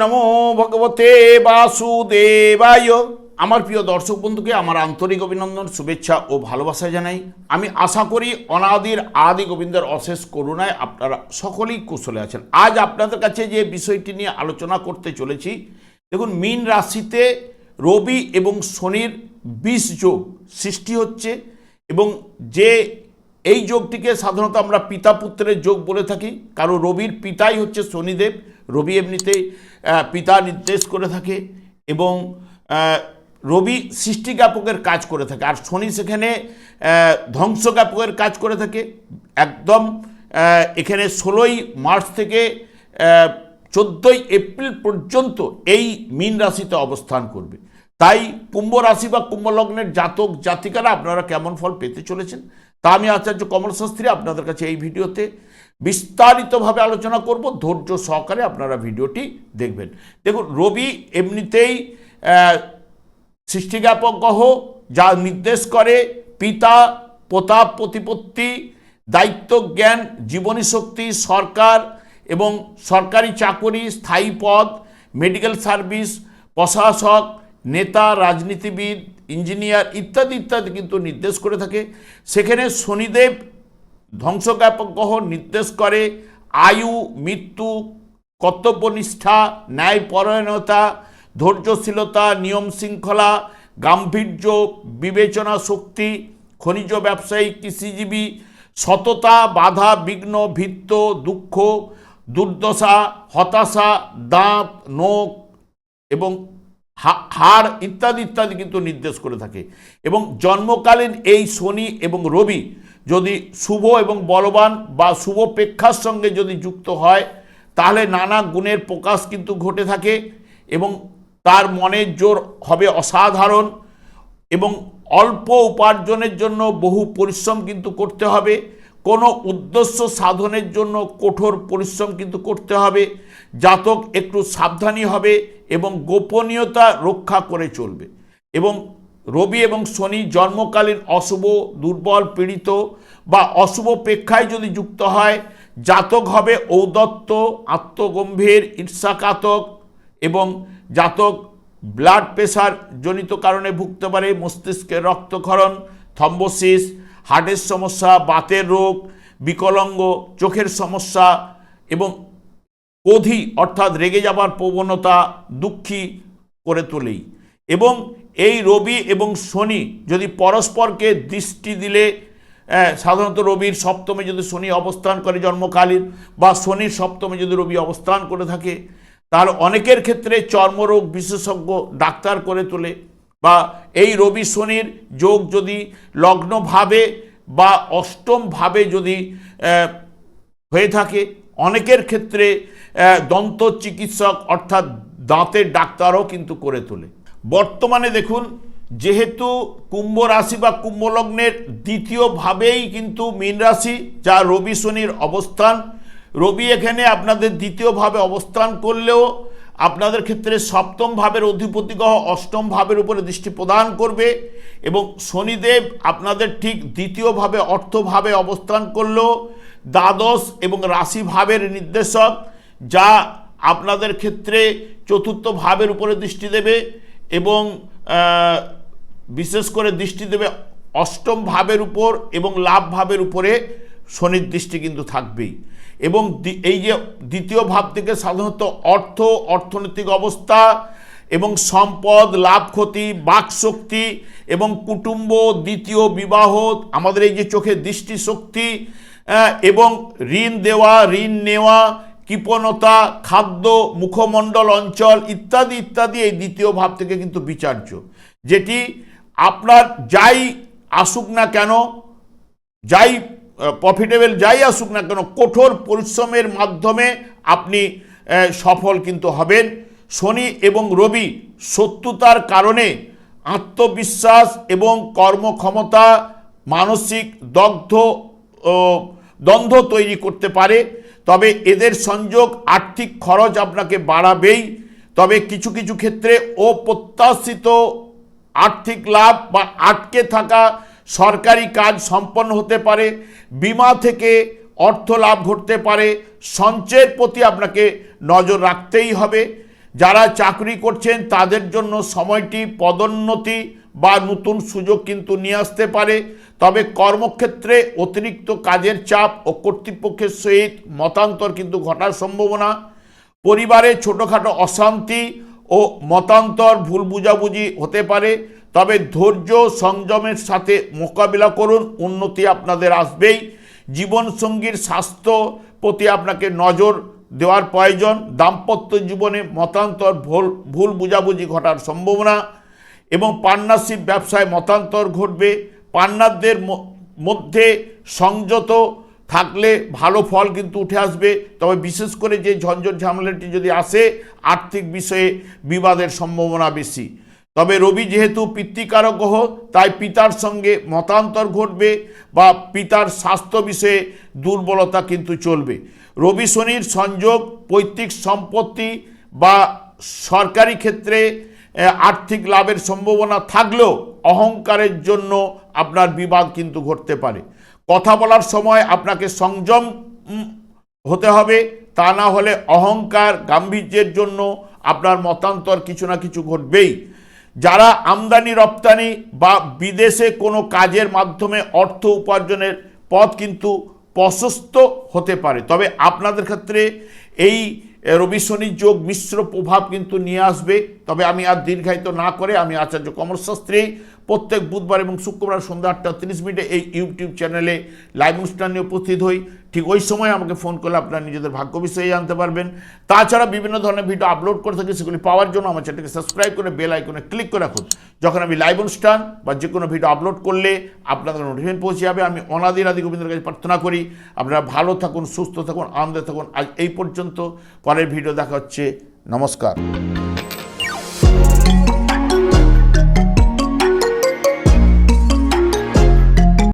নমো ভগবতে বাসুদেবায়। আমার প্রিয় দর্শক বন্ধুকে আমার আন্তরিক অভিনন্দন, শুভেচ্ছা ও ভালোবাসা জানাই। আমি আশা করি অনাদির আদি গোবিন্দের অশেষ করুণায় আপনারা সকলেই কুশলে আছেন। আজ আপনাদের কাছে যে বিষয়টি নিয়ে আলোচনা করতে চলেছি, দেখুন, মীন রাশিতে রবি এবং শনির 20 যোগ সৃষ্টি হচ্ছে এবং যে এই যোগটিকে সাধারণত আমরা পিতা পুত্রের যোগ বলে থাকি, কারণ রবির পিতাই হচ্ছে শনিদেব। রবি এমনিতেই পিতা নির্দেশ করে থাকে এবং রবি সৃষ্টিজ্ঞাপকের কাজ করে থাকে, আর শনি সেখানে ধ্বংসজ্ঞাপকের কাজ করে থাকে। একদম এখানে 16ই মার্চ থেকে 14ই এপ্রিল পর্যন্ত এই মীন রাশিতে অবস্থান করবে। তাই কুম্ভ রাশি বা কুম্ভ লগ্নের জাতক জাতিকারা আপনারা কেমন ফল পেতে চলেছেন তা আমি আচার্য কমল শাস্ত্রী আপনাদের কাছে এই ভিডিওতে বিস্তারিতভাবে আলোচনা করব। ধৈর্য সহকারে আপনারা ভিডিওটি দেখবেন। দেখুন, রবি এমনিতেই সৃষ্টিজ্ঞাপক গ্রহ, যা নির্দেশ করে পিতা, প্রতাপ, প্রতিপত্তি, দায়িত্ব জ্ঞান, জীবনী শক্তি, সরকার এবং সরকারি চাকরি, স্থায়ী পদ, মেডিকেল সার্ভিস, প্রশাসক, নেতা, রাজনীতিবিদ, ইঞ্জিনিয়ার ইত্যাদি ইত্যাদি কিন্তু নির্দেশ করে থাকে। সেখানে শনিদেব ধ্বংসজ্ঞাপক গ্রহ নির্দেশ করে আয়ু, মৃত্যু, কর্তব্যনিষ্ঠা, ন্যায়পরায়ণতা, ধৈর্যশীলতা, নিয়ম শৃঙ্খলা, গাম্ভীর্য, বিবেচনা শক্তি, খনিজ ব্যবসায়ী, কৃষিজীবী, সততা, বাধা, বিঘ্ন, ভিত্ত, দুঃখ, দুর্দশা, হতাশা, দাঁত, নোখ এবং হাড় ইত্যাদি ইত্যাদি কিন্তু নির্দেশ করে থাকে। এবং জন্মকালীন এই শনি এবং রবি যদি শুভ এবং বলবান বা শুভ প্রেক্ষার সঙ্গে যদি যুক্ত হয়, তাহলে নানা গুণের প্রকাশ কিন্তু ঘটে থাকে এবং তার মনের জোর হবে অসাধারণ এবং অল্প উপার্জনের জন্য বহু পরিশ্রম কিন্তু করতে হবে। কোনো উদ্দেশ্য সাধনের জন্য কঠোর পরিশ্রম কিন্তু করতে হবে। জাতক একটু সাবধানী হবে এবং গোপনীয়তা রক্ষা করে চলবে। এবং রবি এবং শনি জন্মকালীন অশুভ, দুর্বল, পীড়িত বা অশুভ প্রেক্ষায় যদি যুক্ত হয়, জাতক হবে ঔদ্ধত্য, আত্মগম্ভীর, ঈর্ষাকাতক এবং জাতক ব্লাড প্রেশার জনিত কারণে ভুগতে পারে। মস্তিষ্কের রক্তক্ষরণ, থ্রম্বোসিস, হার্টের সমস্যা, বাতের রোগ, বিকলাঙ্গ, চোখের সমস্যা এবং ক্রোধী অর্থাৎ রেগে যাবার প্রবণতা দুঃখী করে তোলেই। এবং এই রবি এবং শনি যদি পরস্পরকে দৃষ্টি দিলে, সাধারণত রবির সপ্তমে যদি শনি অবস্থান করে জন্মকালীন, বা শনির সপ্তমে যদি রবি অবস্থান করে থাকে, তাহলে অনেকের ক্ষেত্রে চর্মরোগ বিশেষজ্ঞ ডাক্তার করে তোলে। বা এই রবি শনির যোগ যদি লগ্নভাবে বা অষ্টমভাবে যদি হয়ে থাকে, অনেকের ক্ষেত্রে দন্ত চিকিৎসক অর্থাৎ দাঁতের ডাক্তারও কিন্তু করে তোলে। বর্তমানে দেখুন, যেহেতু কুম্ভ রাশি বা কুম্ভ লগ্নের দ্বিতীয়ভাবেই কিন্তু মীন রাশি, যা রবি শনির অবস্থান, রবি এখানে আপনাদের দ্বিতীয়ভাবে অবস্থান করলেও আপনাদের ক্ষেত্রে সপ্তম ভাবের অধিপতি গ্রহ অষ্টম ভাবের উপরে দৃষ্টি প্রদান করবে এবং শনিদেব আপনাদের ঠিক দ্বিতীয়ভাবে অর্থভাবে অবস্থান করলেও দ্বাদশ এবং রাশি ভাবের নির্দেশক, যা আপনাদের ক্ষেত্রে চতুর্থ ভাবের উপরে দৃষ্টি দেবে এবং বিশেষ করে দৃষ্টি দেবে অষ্টম ভাবের উপর এবং লাভ ভাবের উপরে শনির দৃষ্টি কিন্তু থাকবেই। এবং এই যে দ্বিতীয় ভাব থেকে সাধারণত অর্থ, অর্থনৈতিক অবস্থা এবং সম্পদ, লাভ, ক্ষতি, বাকশক্তি এবং কুটুম্ব, দ্বিতীয় বিবাহ, আমাদের এই যে চোখের দৃষ্টিশক্তি এবং ঋণ দেওয়া, ঋণ নেওয়া, কৃপণতা, খাদ্য, মুখমণ্ডল অঞ্চল ইত্যাদি ইত্যাদি এই দ্বিতীয় ভাব থেকে কিন্তু বিচার্য। যেটি আপনার যাই আসুক না কেন, যাই প্রফিটেবল যাই আসুক না কেন, কঠোর পরিশ্রমের মাধ্যমে আপনি সফল কিন্তু হবেন। শনি এবং রবি শত্রুতার কারণে আত্মবিশ্বাস এবং কর্মক্ষমতা মানসিক দ্বন্দ্ব তৈরি করতে পারে। তবে এদের সংযোগ আর্থিক খরচ আপনাকে বাড়াবেই। তবে কিছু কিছু ক্ষেত্রে অপ্রত্যাশিত আর্থিক লাভ বা আটকে থাকা সরকারি কাজ সম্পন্ন হতে পারে, বিমা থেকে অর্থ লাভ ঘটতে পারে। সঞ্চয়ের প্রতি আপনাকে নজর রাখতেই হবে। যারা চাকরি করছেন তাদের জন্য সময়টি পদোন্নতি বা নতুন সুযোগ কিন্তু নিয়ে আসতে পারে, তবে কর্মক্ষেত্রে অতিরিক্ত কাজের চাপ ও কর্তৃপক্ষের সহিত মতান্তর কিন্তু ঘটার সম্ভাবনা। পরিবারে ছোটোখাটো অশান্তি ও মতান্তর ভুল বুঝাবুঝি হতে পারে, তবে ধৈর্য সংযমের সাথে মোকাবিলা করুন, উন্নতি আপনাদের আসবেই। জীবনসঙ্গীর স্বাস্থ্য প্রতি আপনাকে নজর দেওয়ার প্রয়োজন। দাম্পত্য জীবনে মতান্তর ভুল বুঝাবুঝি ঘটার সম্ভাবনা এবং পার্টনারশিপ ব্যবসায় মতান্তর ঘটবে। পার্টনারদের মধ্যে সংযত থাকলে ভালো ফল কিন্তু উঠে আসবে, তবে বিশেষ করে যে ঝঞ্ঝট ঝামেলাটি যদি আসে আর্থিক বিষয়ে বিবাদের সম্ভাবনা বেশি। তবে রবি যেহেতু পিতৃকারক গ্রহ, তাই পিতার সঙ্গে মতান্তর ঘটবে বা পিতার স্বাস্থ্য বিষয়ে দুর্বলতা কিন্তু চলবে। রবি শনির সংযোগ পৈতৃক সম্পত্তি বা সরকারি ক্ষেত্রে আর্থিক লাভের সম্ভাবনা থাকলেও অহংকারের জন্য আপনার বিবাদ কিন্তু ঘটতে পারে। কথা বলার সময় আপনাকে সংযম হতে হবে, তা না হলে অহংকার গাম্ভীর্যের জন্য আপনার মতান্তর কিছু না কিছু ঘটবেই। যারা আমদানি রপ্তানি বা বিদেশে কোনো কাজের মাধ্যমে অর্থ উপার্জনের পথ কিন্তু প্রশস্ত হতে পারে, তবে আপনাদের ক্ষেত্রে এই রবি শনি যোগ মিশ্র প্রভাব কিন্তু নিয়ে আসবে। তবে আমি আর দীর্ঘায়িত না করে আমি আচার্য কমল শাস্ত্রী প্রত্যেক বুধবার এবং শুক্রবার সন্ধ্যা 8:30 এই ইউটিউব চ্যানেলে লাইভ অনুষ্ঠান নিয়ে উপস্থিত হই। ঠিক ওই সময় আমাকে ফোন করলে আপনারা নিজেদের ভাগ্য বিষয়ে জানতে পারবেন। তাছাড়া বিভিন্ন ধরনের ভিডিও আপলোড করে থাকি, সেগুলি পাওয়ার জন্য আমার চ্যানেলকে সাবস্ক্রাইব করে বেল আইকনে ক্লিক করে রাখুন। যখন আমি লাইভ অনুষ্ঠান বা যে কোনো ভিডিও আপলোড করলে আপনাদের নোটিফিকেশন পৌঁছে যাবে। আমি অনাদির আদি গোবিন্দের কাছে প্রার্থনা করি আপনারা ভালো থাকুন, সুস্থ থাকুন, আনন্দে থাকুন। আজ এই পর্যন্ত, পরের ভিডিও দেখা হচ্ছে। নমস্কার।